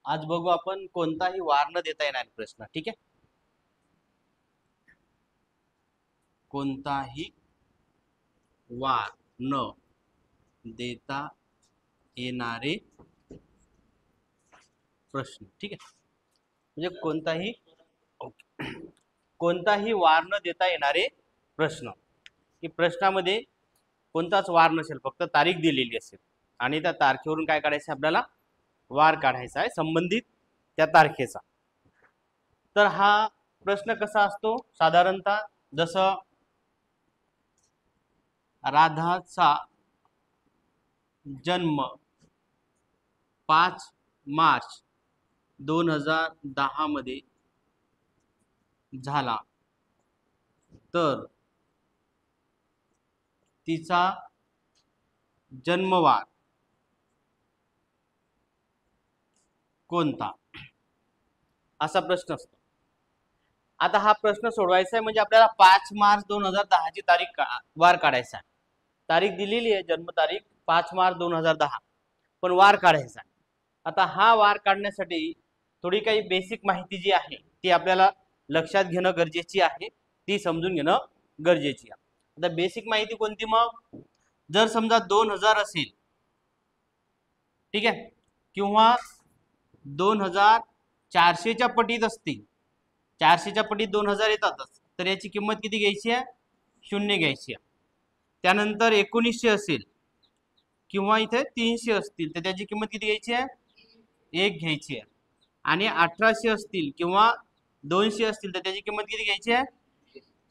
आज बघू आपण कोणताही वार न देता येणार प्रश्न. ठीक आहे, कोणताही वार न देता येणारे प्रश्न. ठीक आहे, म्हणजे कोणताही वार न देता येणारे प्रश्न. की प्रश्नामध्ये कोणताच वार नसेल, फक्त तारीख दिलेली असेल आणि त्या तारखेवरून काय काढायचं आपल्याला, वार काढायचा आहे संबंधित त्या तारखेचा. तर हा प्रश्न कसा असतो साधारणतः, जसं राधाचा जन्म 5 मार्च 2010 मध्ये झाला, तर तिचा जन्मवार कोणता, असा प्रश्न असतो. आता हा प्रश्न सोडवायचा आहे म्हणजे आपल्याला 5 मार्च 2010 ची तारीख वार काढायचा आहे. तारीख दिलेली आहे, जन्म तारीख 5 मार्च 2010, पण वार काढायचा आहे. आता हा वार काढण्यासाठी थोडी काही बेसिक माहिती जी आहे ती आपल्याला लक्षात घेणं गरजेची आहे, ती समजून घेणं गरजेची आहे. आता बेसिक माहिती कोणती, मग जर समजा 2000 असेल, ठीक आहे, किंवा 2400च्या पटीत असतील, 400च्या पटीत 2000 येतातच, तर याची किंमत किती घ्यायची आहे, 0 घ्यायची आहे. त्यानंतर 1900 असेल किंवा इथे 300 असतील, तर त्याची किंमत किती घ्यायची आहे, 1 घ्यायची आहे. आणि 1800 असतील किंवा 200 असतील, तर त्याची किंमत किती घ्यायची आहे,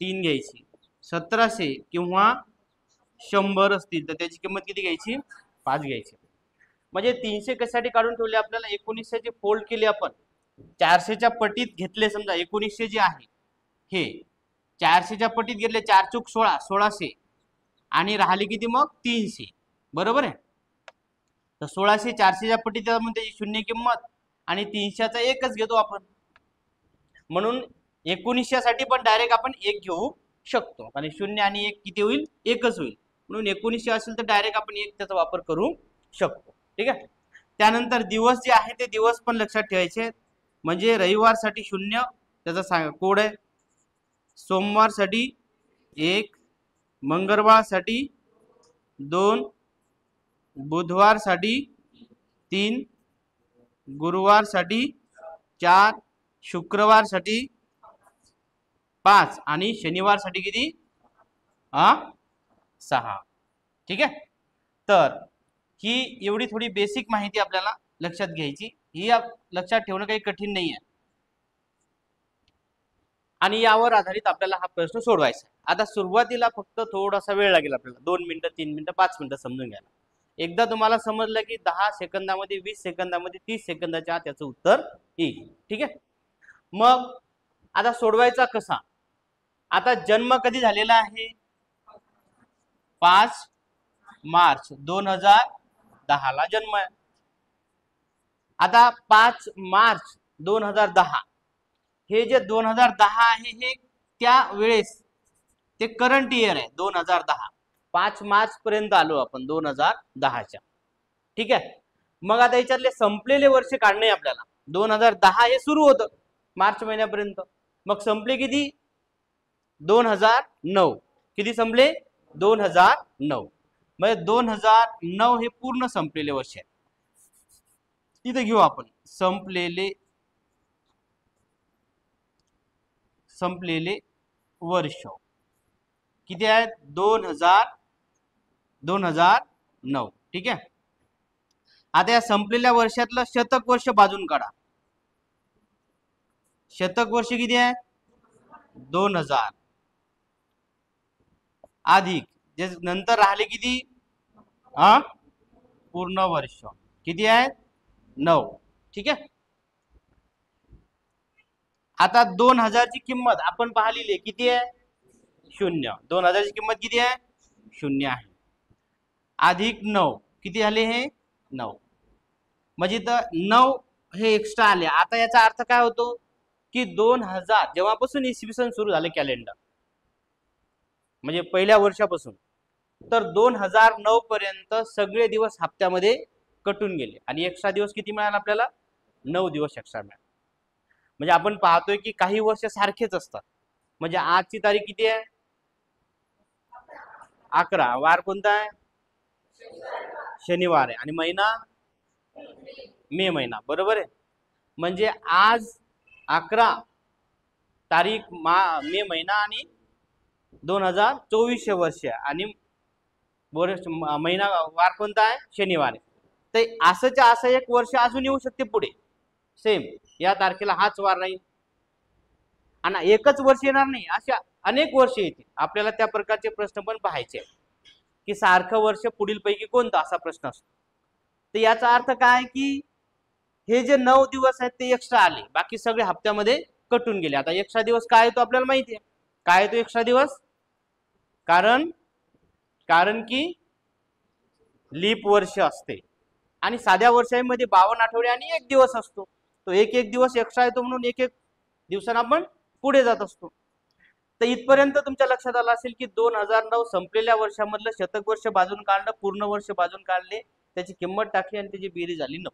3 घ्यायची. 1700 किंवा 100 असतील, तर त्याची किंमत किती घ्यायची, 5 घ्यायची. म्हणजे 300 कशासाठी काढून ठेवले आपल्याला, 1900 चे फोल्ड केले आपण, 400च्या पटीत घेतले. समजा 1900 जे आहे हे 400च्या पटीत घेतले, 4 चूक 16, 1600, आणि राहिले किती मग 300, बरोबर आहे. तर 1600 400च्या पटीत त्याची 0 किंमत, आणि 300चा 1च घेतो आपण, म्हणून 1900 साठी पण डायरेक्ट आपण 1 घेऊ शकतो, आणि 0 आणि 1 किती होईल, 1च होईल. म्हणून 1900 असेल तर डायरेक्ट आपण 1 त्याचा वापर करू शकतो. ठीक आहे. त्यानंतर दिवस जे आहे ते दिवस पण लक्षात ठेवायचे, म्हणजे रविवारसाठी 0 त्याचा कोड आहे, सोमवारसाठी 1, मंगळवारसाठी 2, बुधवारसाठी 3, गुरुवारसाठी 4, शुक्रवारसाठी 5, आणि शनिवारसाठी किती, 6. ठीक आहे. तर ही एवढी थोडी बेसिक माहिती आपल्याला लक्षात घ्यायची, ही लक्षात ठेवणं काही कठीण नाही आहे, आणि यावर आधारित आपल्याला हा प्रश्न सोडवायचा आहे. आता सुरुवातीला फक्त थोडासा वेळ लागेल आपल्याला, 2 मिनिटं, 3 मिनिटं, 5 मिनिटं समजून घ्यायला. एकदा तुम्हाला समजलं की 10 सेकंदामध्ये, 20 सेकंदामध्ये, 30 सेकंदाच्या आत याचं उत्तर येईल. ठीक आहे. मग आता सोडवायचा कसा, आता जन्म कधी झालेला आहे, 5 मार्च 2010 ला जन्म आहे. आता 5 मार्च 2010 हे जे 2010 आहे, हे त्या वेळेस ते करंट इयर आहे 2010. 5 मार्च पर्यंत आलो आपण 2010च्या. ठीक आहे. मग आता याच्यातले संपलेले वर्ष काढणे आपल्याला. 2010 हे सुरू होतं मार्च महिन्यापर्यंत, मग संपले किती, 2009. किती संपले, 2009. म्हणजे 2009 हे पूर्ण संपलेले वर्ष आहे. इथे घेऊ आपण संपलेले वर्ष किती आहेत, 2009. ठीक आहे. आता या संपलेल्या वर्षातलं शतक वर्ष बाजून काढा. शतक वर्ष किती आहे, 2000, अधिक जे नंतर राहिले किती, पूर्ण वर्ष किती आहेत, 9. ठीक आहे. आता 2000 ची किंमत आपण पाहिलेली किती आहे, 0. 2000 ची किंमत किती आहे, 0 आहे. अधिक 9 किती झाले, हे 9. म्हणजे तर 9 हे एक्स्ट्रा आले. आता याचा अर्थ काय होतो की 2000 जेव्हापासून इसवी सन सुरू झाले कॅलेंडर, म्हणजे पहिल्या वर्षापासून, तर 2009 पर्यंत सगळे दिवस हप्त्यामध्ये कटून गेले, आणि एक्स्ट्रा दिवस किती मिळाला आपल्याला, 9 दिवस एक्स्ट्रा मिळाले. म्हणजे आपण पाहतोय की काही वर्ष सारखेच असतात. म्हणजे आजची तारीख किती आहे? 11. वार कोणता आहे? शनिवार आहे. आणि महिना मे महिना, बरोबर आहे. म्हणजे आज 11 तारीख मे महिना आणि 2024 वर्ष आणि महिना वार कोणता आहे? शनिवार आहे. तर असंच्या असं एक वर्ष अजून येऊ शकते पुढे, सेम या तारखेला हाच वार राहील आणि एकच वर्ष येणार नाही, अशा अनेक वर्ष येतील. आपल्याला त्या प्रकारचे प्रश्न पण पाहायचे की सारखं वर्ष पुढील पैकी कोणतं, असा प्रश्न असतो. तर याचा अर्थ काय की हे जे 9 दिवस आहेत ते एक्स्ट्रा आले, बाकी सगळे हप्त्यामध्ये कटून गेले. आता एक्स्ट्रा दिवस काय येतो आपल्याला माहिती आहे. काय येतो एक्स्ट्रा दिवस? कारण की लीप वर्ष असते आणि साध्या वर्षांमध्ये 52 आठवडे आणि 1 दिवस असतो. तो एक एक दिवस एक्स्ट्रा येतो म्हणून एक एक दिवसानं आपण पुढे जात असतो. तर इथपर्यंत तुमच्या लक्षात आलं असेल की 2009 संपलेल्या वर्षामधलं शतक वर्ष बाजून काढलं, पूर्ण वर्ष बाजून काढले, त्याची किंमत टाकली आणि त्याची बेरीज झाली 9.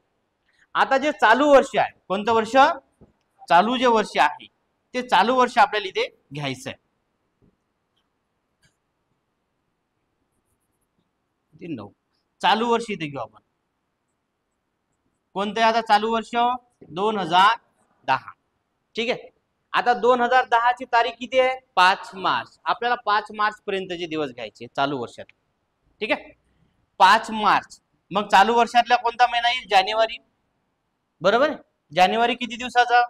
आता जे चालू वर्ष आहे, कोणतं वर्ष? चालू जे वर्ष आहे ते चालू वर्ष आपल्याला इथे घ्यायचं आहे. 9 चालू वर्ष इथे घेऊ आपण. कोणतं आहे आता चालू वर्ष? 2010. ठीक आहे. आता 2010 ची तारीख किती आहे? 5 मार्च. आपल्याला 5 मार्च पर्यंतचे दिवस घ्यायचे चालू वर्षात. ठीक आहे. 5 मार्च. मग चालू वर्षातला कोणता महिना येईल? जानेवारी, बरोबर आहे. जानेवारी किती दिवसाचा?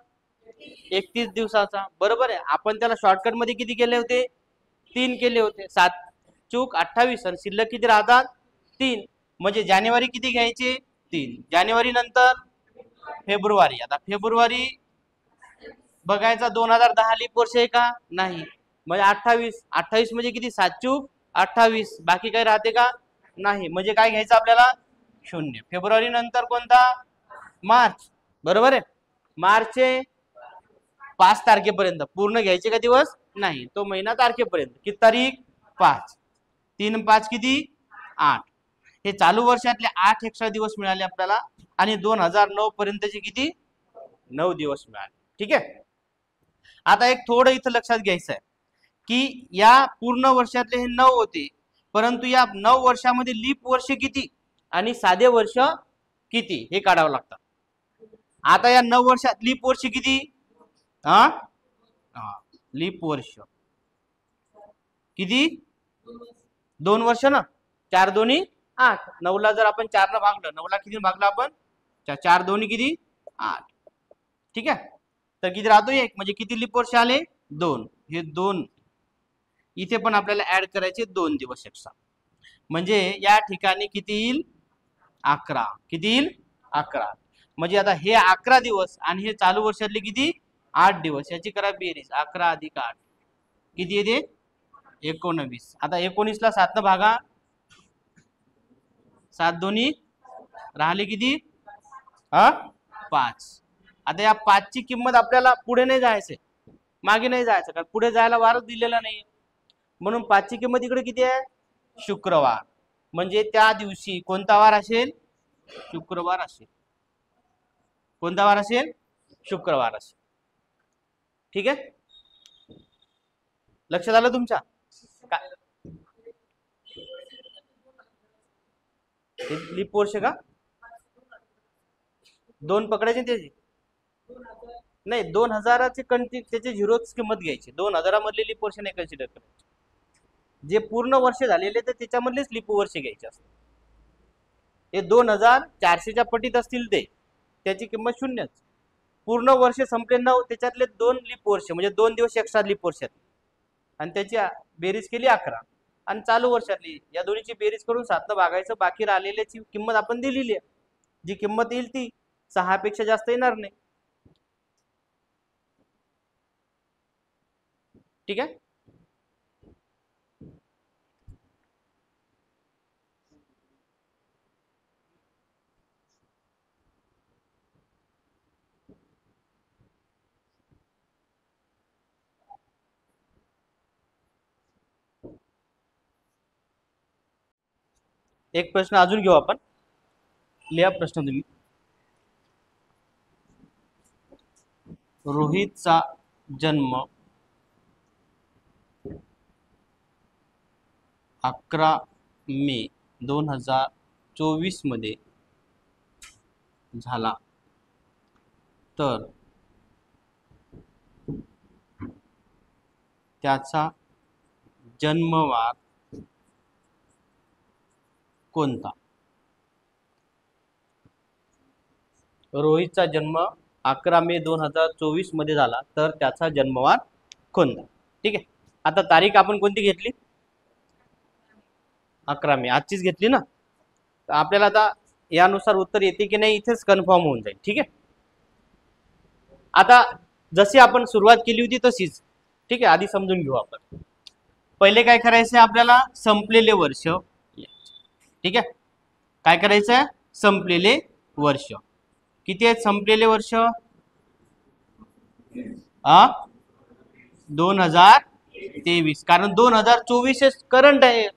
31 दिवसाचा, बरोबर आहे. आपण त्याला शॉर्टकट मध्ये किती केले होते? 3 केले होते. 7 चूक 28 आणि शिल्लक किती राहतात? 3. म्हणजे जानेवारी किती घ्यायचे? 3. जानेवारी नंतर फेब्रुवारी. आता फेब्रुवारी बघायचा 2010 लीप वर्ष आहे का? नाही. म्हणजे 28 म्हणजे किती? 7 चूक 28. बाकी काही राहते का? नाही. म्हणजे काय घ्यायचं आपल्याला? 0. फेब्रुवारी नंतर कोणता? मार्च, बरोबर आहे. मार्च 5 तारखेपर्यंत पूर्ण घ्यायचे का दिवस? नाही, तो महिना तारखेपर्यंत. किती तारीख? 5. 3 5 किती? 8. हे चालू वर्षातले 8 एक्स्ट्रा दिवस मिळाले आपल्याला आणि 2009 पर्यंतचे किती? 9 दिवस मिळाले. ठीक आहे. आता एक थोडं इथं लक्षात घ्यायचं आहे की या पूर्ण वर्षातले हे 9 होते, परंतु या 9 वर्षामध्ये लीप वर्ष किती आणि साधे वर्ष किती हे काढावं लागतं. आता या 9 वर्षात लीप वर्ष किती? लीप वर्ष किती? 2 वर्ष ना. 4 दोन्ही 8. 9 ला जर आपण 4 न भागलं, 9 ला किती भागलं आपण? 4 दोन्ही किती? 8. ठीक आहे. तर किती राहतो? 1. म्हणजे किती लीप वर्ष आले? 2. हे 2 इथे पण आपल्याला ऍड करायचे 2 दिवस एक्स्ट्रा. म्हणजे या ठिकाणी किती येईल? 11. किती येईल? 11. म्हणजे आता हे 11 दिवस आणि हे चालू वर्षातले किती? 8 दिवस. याची करा बेरीज. 11 अधिक 8 किती येते? 19. आता 19 ला 7 न भागा. 7 दोन्ही राहिले किती? 5. आता या 5 ची किंमत आपल्याला पुढे नाही जायचंय, मागे नाही जायचं, कारण पुढे जायला वारच दिलेला नाही. म्हणून 5 ची किंमत इकडे किती आहे? शुक्रवार. म्हणजे त्या दिवशी कोणता वार असेल? शुक्रवार असेल. कोणता वार असेल? शुक्रवार असेल. ठीक आहे. लक्षात आलं तुमच्या? लीप वर्ष का? 2 पकडायचे त्याची नाही. 2000चे त्याचे झिरोच किंमत घ्यायची. 2000 मधले लीप वर्ष नाही कन्सिडर करायचे. जे पूर्ण वर्ष झालेले तर त्याच्यामधलेच लीप वर्ष घ्यायचे असतात. हे 2400च्या पटीत असतील ते त्याची किंमत 0च. पूर्ण वर्ष संपले 9, त्याच्यातले 2 लीप वर्ष म्हणजे 2 दिवस एक्स्ट्रा लीप वर्षात आणि त्याची बेरीज केली 11. आणि चालू वर्षातली या दोन्हीची बेरीज करून 7 भागायचं. बाकी राहिलेल्याची किंमत आपण दिलेली आहे. जी किंमत येईल ती 6 पेक्षा जास्त येणार नाही. ठीक आहे. एक प्रश्न अजून घेऊ आपण. लिहा प्रश्न तुम्ही. रोहितचा जन्म 11 मे 2024 मध्ये झाला तर त्याचा जन्मवार कोणता? रोहितचा जन्म 11 मे 2024 मध्ये झाला तर त्याचा जन्मवार कोणता? ठीक आहे, आता तारीख आपण कोणती घेतली? 11 मे, आजचीच घेतली ना. तर आपल्याला आता यानुसार उत्तर येते की नाही इथेच कन्फर्म होऊन जाईल. ठीक आहे, आता जशी आपण सुरुवात केली होती तशीच. ठीक आहे, आधी समजून घेऊ आपण. पहिले काय करायचं आपल्याला? संपलेले वर्ष. ठीक आहे, काय करायचं? संपलेले वर्ष. किती आहेत संपलेले वर्ष? 2023. कारण 2024 करंट आहे,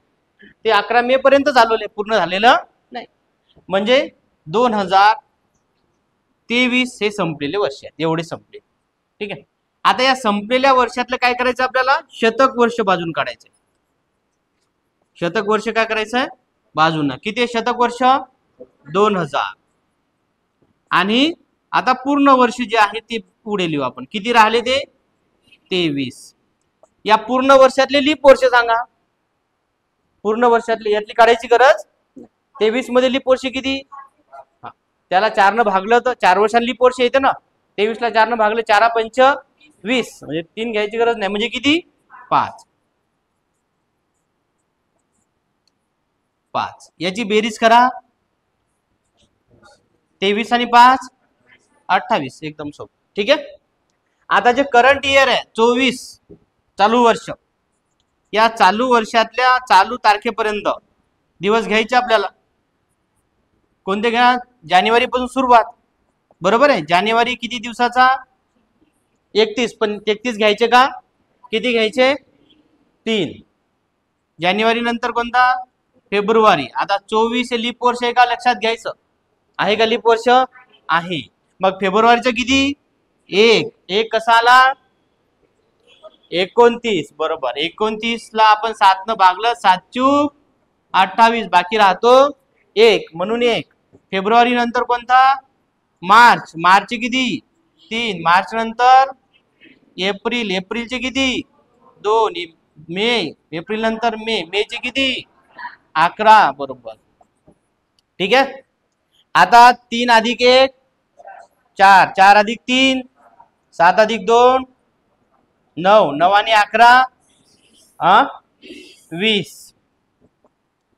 ते 11 मे पर्यंत झालेले, पूर्ण झालेलं नाही. म्हणजे 2023 हे संपलेले वर्ष आहेत, एवढे संपले. ठीक आहे, आता या संपलेल्या वर्षातलं काय करायचं आपल्याला? शतक वर्ष बाजून काढायचं. शतक वर्ष काय करायचं? बाजून. किती आहे शतक वर्ष? 2000. आणि आता पूर्ण वर्ष जे आहे ते पुढे लिहू आपण. किती राहिले ते? 23. या पूर्ण वर्षातले लीप वर्ष सांगा. पूर्ण वर्षातली यातली काढायची गरज. 23 मध्ये लीप वर्ष किती? त्याला 4 ने भागलं तर 4 वर्षांनी लीप वर्ष येते ना. 23 ला 4 ने भागले 4 पंच 20, म्हणजे 3 घ्यायची गरज नाही. म्हणजे किती? 5. याची बेरीज करा. 23 आणि 5 28, एकदम सोपं. ठीक आहे, आता जे करंट इयर आहे 24, चालू वर्ष, या चालू वर्षातल्या चालू तारखेपर्यंत दिवस घ्यायचे आपल्याला. कोणते घ्या? जानेवारी पासून सुरुवात. बरोबर आहे, जानेवारी किती दिवसाचा? 31. पण 33 घ्यायचे का? किती घ्यायचे? 3. जानेवारी नंतर कोणता? फेब्रुवारी. आता 24 हे लीप वर्ष आहे का? लक्षात घ्यायचं आहे का? लीप वर्ष आहे. मग फेब्रुवारीचं किती? 1 कसा आला? 29. बरोबर, 29 ला आपण 7 न भागलं, 7 चूक 28, बाकी राहतो 1, म्हणून 1. फेब्रुवारी नंतर कोणता? मार्च. मार्च किती? 3. मार्च नंतर एप्रिल. एप्रिलचे किती? 2. मे. एप्रिल नंतर मे. मेचे किती? 11. बरोबर. ठीक आहे, आता 3 अधिक 1 4, 4 अधिक 3 7 अधिक 2 9, 9 आणि 11 20.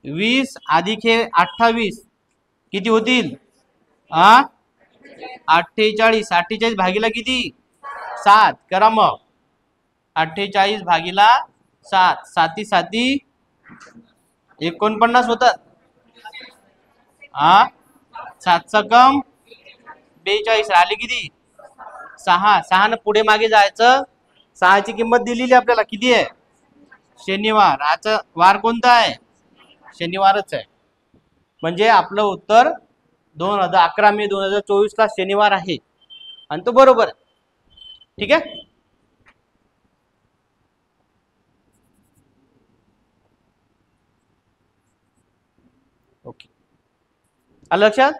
20 अधिक हे 28 किती होतील? 48. 48 भागीला किती? 7. करा मग. 48 भागीला 7, 7 7 49 होतात. 7 कम 42, राहिले किती? 6. 6 न पुढे मागे जायचं. 6 ची किंमत दिलेली आपल्याला किती आहे? शनिवार. आजचा वार कोणता आहे? शनिवारच आहे. म्हणजे आपलं उत्तर 11 मे 2024 ला शनिवार आहे, आणि तो बरोबर आहे. ठीक आहे, ओके. आलं लक्षात?